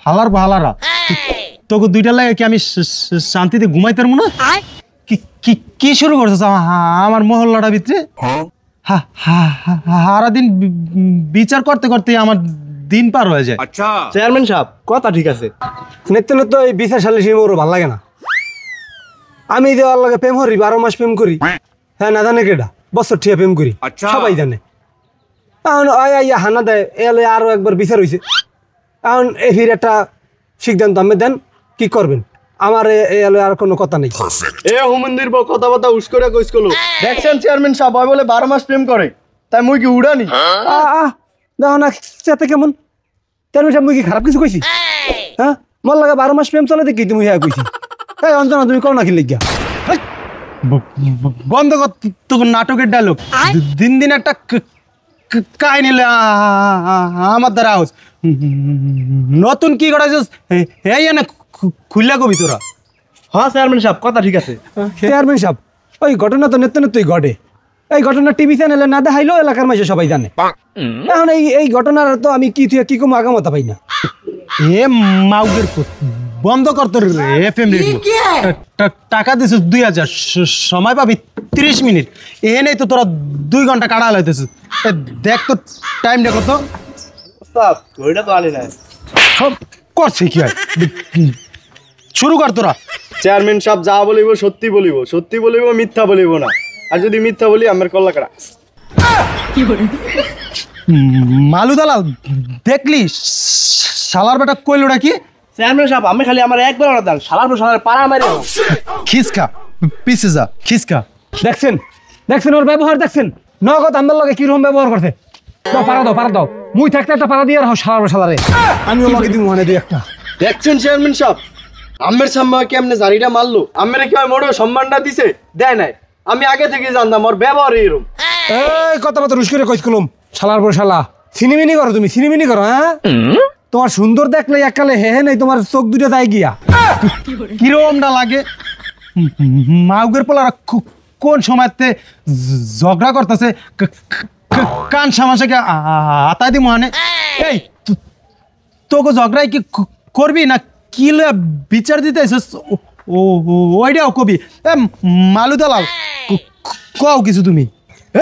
হালার হালারা তোকে দুইটা লাগে কি আমি শান্তিতে ঘুমাইতে পারবো না? কি শুরু করছিস আমার মহল্লাটা ভিতরে? সারাদিন বিচার করতে করতে আমার দিন পার হয়ে যায়। আচ্ছা চেয়ারম্যান সাহেব কথা ঠিক আছে, নিত্য নিত্য এই বিচার সালিশি মোর ভালো লাগে না। আমি দেওয়ার লাগে প্রেম করি, 12 মাস প্রেম করি। হ্যাঁ না জানে কেডা বছর ঠিয়া প্রেম করি, সবাই জানে। এখন হানা দেয় এলে আরো একবার বিচার হয়েছে। এখন এর একটা সিদ্ধান্ত আমি দেন কি করবেন। আমার এলে আর কোনো কথা নেই। এ হুমন্দির কথাবার্তা উস করে কইস কলো দেখছেন চেয়ারম্যান সাহেব বলে 12 মাস প্রেম করে, তাই মুই কি উড়ানি? দেখো না চেতে কেমন চেয়ারম্যান সাহেব মুই কি খারাপ কিছু কইছি? হ্যাঁ মোর লাগে 12 মাস প্রেম চলে দেখি তুমি হ্যাঁ কইছি। এই অঞ্জনা তুমি কও না কি লিখিয়া বন্ধ কর তোর নাটকের ডায়লগ। দিন দিন একটা কাহিনী আমার দ্বারা আওয়াজ নতুন কি করাছিস এই না খুললা কবি তোরা? হ্যাঁ চেয়ারম্যান সাহেব কথা ঠিক আছে। চেয়ারম্যান সাহেব ওই ঘটনা তো নিত্য নিত্যই ঘটে। এই ঘটনা টিভি চ্যানেলে না দেখাইলেও এলাকার মাঝে সবাই জানে। এখন এই ঘটনার তো আমি কি কম আগামতা পাই না। এ মাউগের বন্ধ কর তোর এফএম রেডিও। টাকা দিছিস 2000, সময় পাবি 30 মিনিট। এ নেই তো তোরা 2 ঘন্টা কাটা লাইতেছিস। দেখ তো টাইমটা কত? ওইটা তো আলি না করছে কি হয় শুরু কর তোরা। চেয়ারম্যান সাহেব যা বলিব সত্যি বলিব, সত্যি বলিব মিথ্যা বলিব না। আর যদি মিথ্যা বলি আমার কল্লা কাটা। মালু দালাল দেখলি শালার বেটা কইলোটা কি? চেয়ারম্যান সাহেব আমি খালি আমার একবার অর্ডার দেন, শালার পাড়া মারি খিসকা পিছে যা খিসকা। দেখছেন দেখছেন ওর ব্যবহার দেখছেন? নগদ আমার লগে কিরকম ব্যবহার করছে। পারা দাও মুই থাকতে একটা পারা দিয়ে রাখো শালারে। আমি ওর লগে দিব মানে দুই একটা। দেখছেন চেয়ারম্যান সাহেব আমের সামনে কেমনে জারিটা মারলো, আমের কি মোড়ে সম্মানটা দিছে? দেয় নাই। আমি আগে থেকে জানতাম ওর ব্যবহার এরকম। এই কথাবার্তা রুশ করে কইস কলম শালার পর শালা। সিনেমিনি করো তুমি, সিনেমিনি করো। হ্যাঁ তোমার সুন্দর দেখলে এককালে হে নেই, তোমার চোখ দুটো তাই গিয়া কিরমটা লাগে। মাউগের পোলারা কোন সময়তে ঝগড়া করতেছে কান সামাশাকে আতাই দি মহানে। এই তোকে ঝগড়াই কি করবি না কি বিচার দিতে ওইটাও কবি? মালু দালাল কও কিছু তুমি।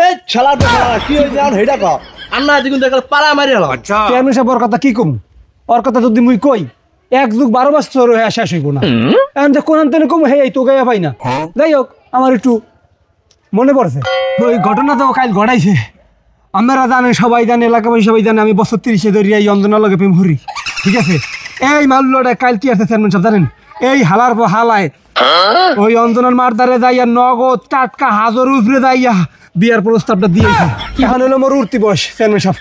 এই শালার কি হয়েছে আর হেডা কও আন্না দিগুন দেখাল পাড়া মারি হলো। আচ্ছা চেয়ারম্যান সাহেব ওর কথা কি কম? ওর কথা যদি মুই কই 1 যুগ 12 বছর হয়ে শেষ হইব না। এখন যে কোন আনতে কম হে তো গাইয়া পাই না। যাই হোক আমার একটু মনে পড়ছে ওই ঘটনা তো কাল ঘটাইছে। আমরা জানে সবাই জানে এলাকাবাসী সবাই জানে আমি বছর 30 ধরে এই অঞ্জনার লগে প্রেম করি। ঠিক আছে এই মাল্লটা কাল কি আছে চেয়ারম্যান সাহেব জানেন? এই হালার পর হালায় ওই অঞ্জনার মারদারে যাইয়া নগদ টাটকা হাজার উপরে যাইয়া বিয়ার প্রস্তাবটা দিয়েছে। এখন হলো মোর উঠতি বয়স চেয়ারম্যান সাহেব,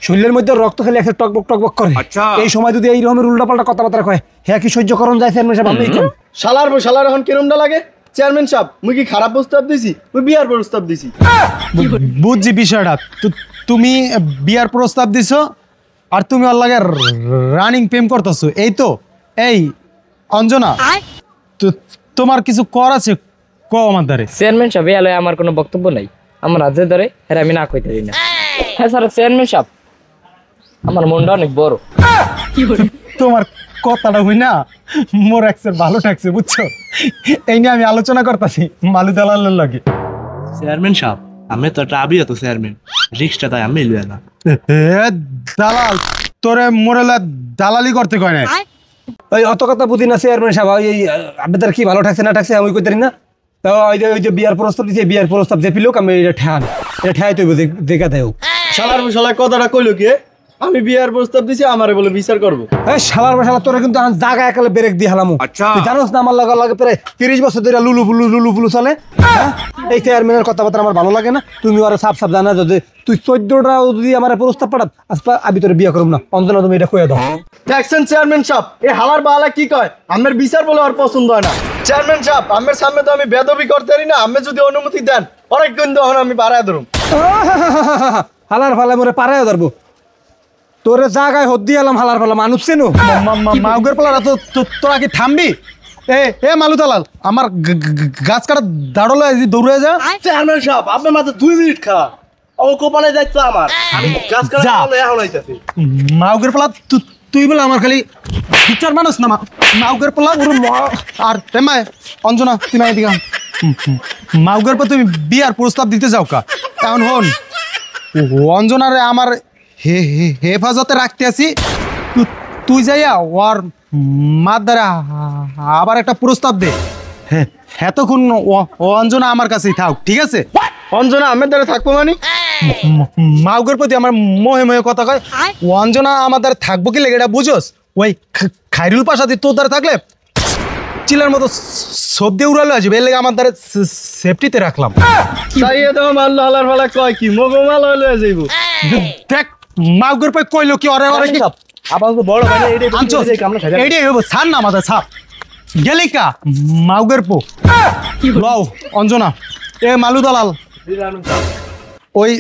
শরীরের মধ্যে রক্ত খেলে একটা টকবক টকবক করে। এই সময় যদি এই রকমের উল্টাপাল্টা কথাবার্তা কয় হ্যাঁ কি সহ্য করণ যায় চেয়ারম্যান সাহেব? আপনি শালার এখন কিরমটা লাগে? চেয়ারম্যান সাহেব মুই কি খারাপ প্রস্তাব দিছি? মুই বিয়ার প্রস্তাব দিছি। বুঝছি বিষয়টা। তুমি বিয়ার প্রস্তাব দিছো আর তুমি ওর লাগে রানিং প্রেম করতেছো, এই তো? এই অঞ্জনা তোমার কিছু কর আছে কও আমার দ্বারে। চেয়ারম্যান সাহেব এলে আমার কোনো বক্তব্য নাই, আমার হাতে ধরে হ্যাঁ আমি না কইতে পারি না। হ্যাঁ স্যার চেয়ারম্যান সাহেব আমার মনটা অনেক বড়। তোমার কথাটা হই না মোর একসের ভালো ঠাকছে বুঝছো? এই নিয়ে আমি আলোচনা করতেছি মালু দালালের লাগে। চেয়ারম্যান সাহেব আমি তো একটা আবিয়া তো চেয়ারম্যান রিক্সটা তাই আমি লইয়া না। দালাল তোরে মোরেলা দালালি করতে কয় না। ওই অত কথা বুঝি না চেয়ারম্যান সাহেব। ওই আপনাদের কি ভালো ঠাকছে না ঠাকছে আমি কইতে না। তো ওই যে বিয়ার প্রস্তাব দিছে বিয়ার প্রস্তাব যে পিলুক আমি এটা ঠেয়াই তৈব দেখা দেও। শালার কথাটা কইলো কি? আমি বিয়ার প্রস্তাব দিছি আমারে বলে বিচার করবো। এই শালার বাশালা তোরা কিন্তু জায়গা একালে ব্রেক দিয়ে হালামু। তুই জানোস না আমার লাগে প্রায় 30 বছর ধরে লুলু ফুলু চলে। এই চেয়ারম্যানের কথাবার্তা আমার ভালো লাগে না। তুমি আর সাফ জানা যদি তুই 14টা যদি আমার প্রস্তাব পাঠাত আজকে আমি তোর বিয়ে করব না। অন্তনা তুমি এটা কইয়া দাও। দেখছেন চেয়ারম্যান সাহেব এই হালার বালা কি কয়? আমার বিচার বলে আর পছন্দ হয় না। চেয়ারম্যান সাহেব আমার সামনে তো আমি বেদবি করতে পারি না। আমি যদি অনুমতি দেন অনেক কিন্তু আমি পাড়ায় ধরুম। হালার ফালা মরে পাড়ায় ধরবো তোরে জায়গায় হদ দিয়ে এলাম। হালার ফালা মানুষ চেনো মাউগের পালারা তো তোরা কি থামবি? এ মালু দালাল আমার গাছ কাটা দাঁড়লো দৌড়ে যা। চেয়ারম্যান সাহেব আপনার মাত্র 2 মিনিট খারাপ ও কোপালে দায়িত্ব আমার আমি গাছ কাটা যা। এখন হইতাছি মাউগের পোলা তুই বলে আমার খালি বিচার মানুষ না মাউগের পোলা ওর আর তেমায় অঞ্জনা তুমি এদিকে মাউগের পর তুমি বিয়ার প্রস্তাব দিতে যাও কা এখন হন অঞ্জনারে আমার হেফাজতে রাখতে আছি তুই যাইয়া ওর মার দ্বারা আবার একটা প্রস্তাব দে এতক্ষণ অঞ্জনা আমার কাছেই থাক ঠিক আছে অঞ্জনা আমার দ্বারা থাকবো মানে মাউগের প্রতি আমার মোহে মোহে কথা কয় অঞ্জনা আমার দ্বারা থাকবো কি লেগে এটা বুঝোস ওই খাইরুল পাশাতে তোর দ্বারা থাকলে চিলার মতো সব দিয়ে উড়ালো আসবে এর লেগে আমার দ্বারা সেফটিতে রাখলাম চাইয়ে তো মারলো হালার ফালা কয় কি মগো মাল হলে যাইব দেখ মাউগের পর কইলো কি অরে অরে কি আবার তো বড় ভাই এইটা আনছস এইটাই হইব ছাড় না আমাদের ছাপ গেলি কা মাউগের পো লও অঞ্জনা এ মালু দালাল ওই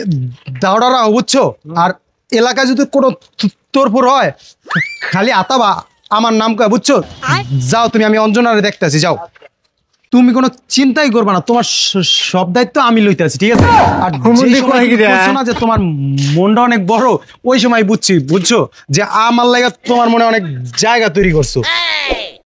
দাওড়ারা বুঝছো আর এলাকায় যদি কোনো তোরপর হয় খালি আতাবা আমার নাম কয় বুঝছো যাও তুমি আমি অঞ্জনারে দেখতেছি যাও তুমি কোনো চিন্তাই করবে না তোমার সব দায়িত্ব আমি লইতে আছি ঠিক আছে আর যেই সময় তুমি বলছো না যে তোমার মনটা অনেক বড় ওই সময় বুঝছি বুঝছো যে আমার লাগা তোমার মনে অনেক জায়গা তৈরি করছো